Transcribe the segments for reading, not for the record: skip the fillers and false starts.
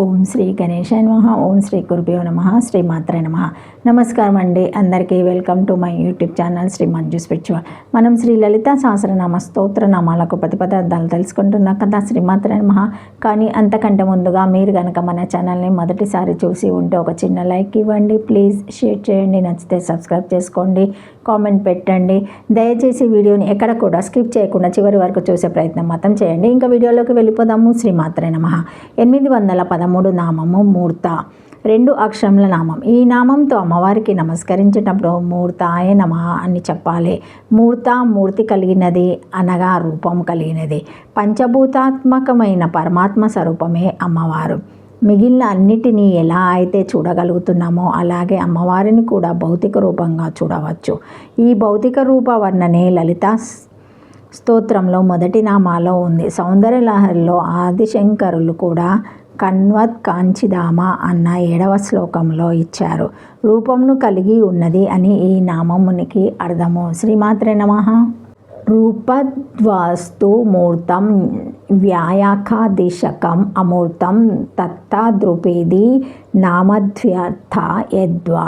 ఓం శ్రీ గణేశాయ నమః. ఓం శ్రీ గురుభ్యో నమః. శ్రీ మాత్రే నమః. నమస్కారం అండి అందరికీ. Welcome to my YouTube channel Shri Manju spiritual. మనం శ్రీ లలిత సహస్రనామ స్తోత్ర నామాలకు ప్రతిపదార్థాలు తెలుసుకుంటున్నాం కదా, శ్రీ మాత్రే నమః. కానీ అంతకంటే ముందుగా మీరు కనుక మన ఛానల్ని మొదటిసారి చూసి ఉంటే ఒక చిన్న లైక్ ఇవ్వండి ప్లీజ్, షేర్ చేయండి, నచ్చితే సబ్స్క్రైబ్ చేసుకోండి, కామెంట్ పెట్టండి. దయచేసి వీడియోని ఎక్కడ కూడా స్కిప్ చేయకుండా చివరి వరకు చూసే ప్రయత్నం మాత్రం చేయండి. ఇంకా వీడియోలోకి వెళ్ళిపోదాము. శ్రీ మాత్రే నమః. 813 నామము మూర్త, 2 అక్షరముల నామం. ఈ నామంతో అమ్మవారికి నమస్కరించేటప్పుడు మూర్తాయ నమః అని చెప్పాలి. మూర్త మూర్తి కలిగినది అనగా రూపం కలిగినది. పంచభూతాత్మకమైన పరమాత్మ స్వరూపమే అమ్మవారు. మిగిలిన అన్నిటినీ ఎలా అయితే చూడగలుగుతున్నామో అలాగే అమ్మవారిని కూడా భౌతిక రూపంగా చూడవచ్చు. ఈ భౌతిక రూప వర్ణనే లలిత స్తోత్రంలో మొదటి నామాలో ఉంది. సౌందర్యలహరిలో ఆదిశంకరులు కూడా కన్వత్ కాంచిదామ అన్న 7వ శ్లోకంలో ఇచ్చారు. రూపంను కలిగి ఉన్నది అని ఈ నామమునికి అర్థము. శ్రీమాత్రే నమః. రూపద్వాస్తు మూర్తం వ్యాయాఖాదిశకం అమూర్తం తత్తాద్రుపేది నామధ్యర్థ యద్వా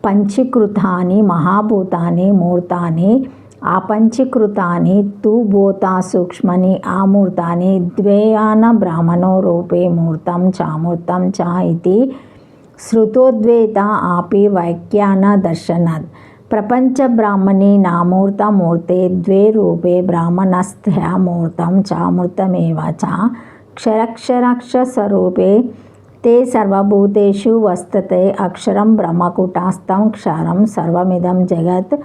పంచీకృతాని మహాభూతాని మూర్తాని ఆపంచీకృతాని తు భూతా సూక్ష్మని ఆమూర్తాని ద్వేయాన బ్రాహ్మణో రూపే మూర్తం చామూర్తం చ ఇది శృతోద్వేత ఆపి వాక్యాన దర్శనాత్ ప్రపంచ బ్రాహ్మణి నామూర్త మూర్తే ద్వే రూపే బ్రాహ్మణస్థ్య మూర్తం చామూర్తమేవ చ క్షరక్షరాక్షరస్వరూపే తే సర్వభూతేషు వస్తతే అక్షరం బ్రహ్మకూటస్థం క్షరం సర్వమిదం జగత్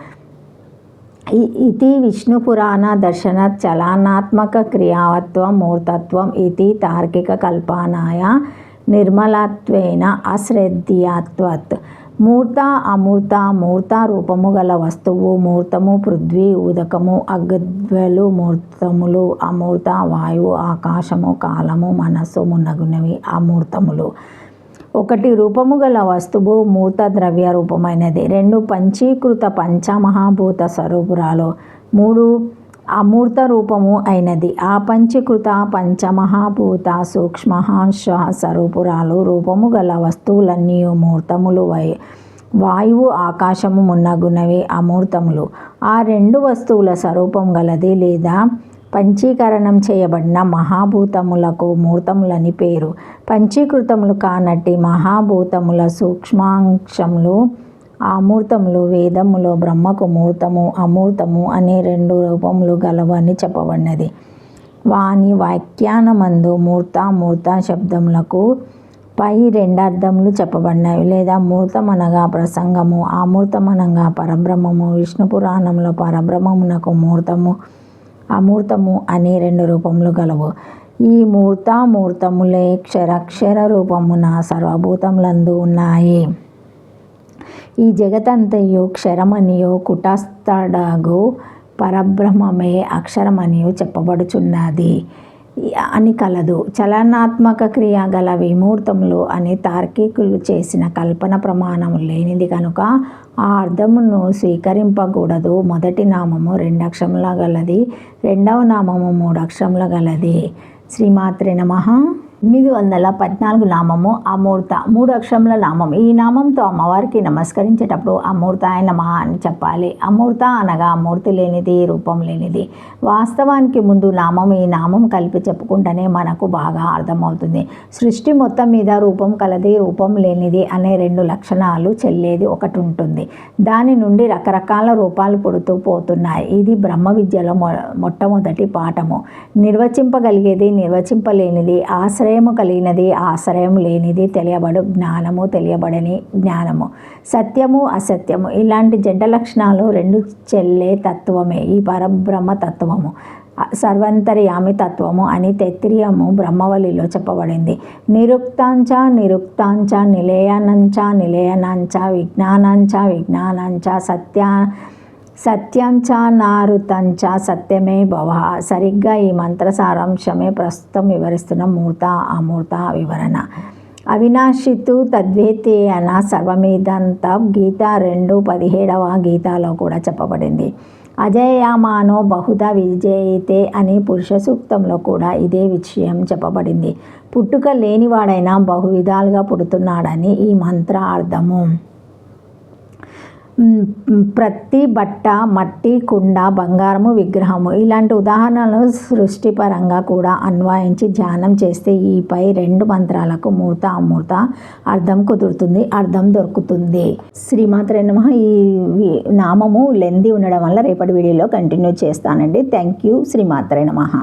ఇది విష్ణుపురాణ దర్శన చలనాత్మక క్రియావత్వం మూర్తత్వం ఇది తార్కిక కల్పనాయ నిర్మలత్వేన అశ్రద్ధీయత్వత్. మూర్త అమూర్త. మూర్త రూపము గల వస్తువు. మూర్తము పృథ్వీ ఉదకము అగ్నిజ్వాలు మూర్తములు. అమూర్త వాయువు ఆకాశము కాలము మనస్సు మున్నగునవి అమూర్తములు. 1 రూపము గల వస్తువు మూర్త ద్రవ్య రూపమైనది. 2 పంచీకృత పంచమహాభూత స్వరూపురాలు. 3 అమూర్త రూపము అయినది. ఆ పంచీకృత పంచమహాభూత సూక్ష్మ స్వరూపురాలు. రూపము గల వస్తువులన్నీ మూర్తములు. వాయువు ఆకాశము మున్నగునవి అమూర్తములు. ఆ 2 వస్తువుల స్వరూపం గలది లేదా పంచీకరణం చేయబడిన మహాభూతములకు మూర్తములని పేరు. పంచీకృతములు కానట్టి మహాభూతముల సూక్ష్మాంశములు అమూర్తములు. వేదములో బ్రహ్మకు మూర్తము అమూర్తము అనే 2 రూపములు గలవు అని చెప్పబడినది. వాని వ్యాఖ్యానమందు మూర్త మూర్త శబ్దములకు పై 2 అర్థములు చెప్పబడినవి. లేదా మూర్తమనగా ప్రసంగము, అమూర్తమనగా పరబ్రహ్మము. విష్ణు పురాణంలో పరబ్రహ్మమునకు మూర్తము అమూర్తము అనే 2 రూపములు గలవు. ఈ మూర్తమూర్తములే క్షరక్షర రూపమున సర్వభూతములందు ఉన్నాయి. ఈ జగతంతయు క్షరమనియు కుటస్థడగు పరబ్రహ్మమే అక్షరమనియు చెప్పబడుచున్నది అని కలదు. చలనాత్మక క్రియ గల విమూర్తములు అని తార్కికులు చేసిన కల్పన ప్రమాణము లేనిది కనుక ఆ అర్థమును స్వీకరింపకూడదు. మొదటి నామము 2 అక్షరముల గలది. 2వ నామము 3 అక్షరముల గలది. శ్రీమాత్రే నమః. 814 నామము అమూర్త, 3 అక్షరముల నామం. ఈ నామంతో అమ్మవారికి నమస్కరించేటప్పుడు అమూర్తాయ నమః అని చెప్పాలి. అమూర్త అనగా మూర్తి లేనిది, రూపం లేనిది. వాస్తవానికి ముందు నామం ఈ నామం కలిపి చెప్పుకుంటేనే మనకు బాగా అర్థమవుతుంది. సృష్టి మొత్తం మీద రూపం కలది, రూపం లేనిది అనే 2 లక్షణాలు చెల్లేది ఒకటి ఉంటుంది. దాని నుండి రకరకాల రూపాలు పుడుతూ పోతున్నాయి. ఇది బ్రహ్మ విద్యలో మొట్టమొదటి పాఠము. నిర్వచింపగలిగేది, నిర్వచింపలేనిది, ఆశ్రయము కలిగినది, ఆశ్రయం లేనిది, తెలియబడు జ్ఞానము, తెలియబడని జ్ఞానము, సత్యము అసత్యము, ఇలాంటి జడ్డ లక్షణాలు 2 చెల్లే తత్వమే ఈ పరబ్రహ్మ తత్వము. సర్వంతర్యామి తత్వము అని తైత్తిరీయము బ్రహ్మవళిలో చెప్పబడింది. నిరుక్తాంచ నిరుక్తాంచ నిలయనంచ నిలయనంచ విజ్ఞానంచ విజ్ఞానంచ సత్యంచ నారుతంచ సత్యమే భవ. సరిగ్గా ఈ మంత్ర సారాంశమే ప్రస్తుతం వివరిస్తున్న మూర్త అమూర్త వివరణ. అవినాశితు తద్వేతేయన సర్వమేదంత గీత 2:17 గీతాలో కూడా చెప్పబడింది. అజేయమానో బహుధా విజేయతే అని పురుష సూక్తంలో కూడా ఇదే విషయం చెప్పబడింది. పుట్టుక లేనివాడైనా బహువిధాలుగా పుడుతున్నాడని ఈ మంత్ర అర్థము. ప్రతి బట్ట, మట్టి కుండ, బంగారము విగ్రహము ఇలాంటి ఉదాహరణలు సృష్టిపరంగా కూడా అన్వయించి ధ్యానం చేస్తే ఈ పై 2 మంత్రాలకు మూర్త అమూర్త అర్థం కుదురుతుంది, అర్థం దొరుకుతుంది. శ్రీమాత్రే నమః. ఈ నామము లెంది ఉండడం వల్ల రేపటి వీడియోలో కంటిన్యూ చేస్తానండి. Thank you. శ్రీమాత్రే నమః.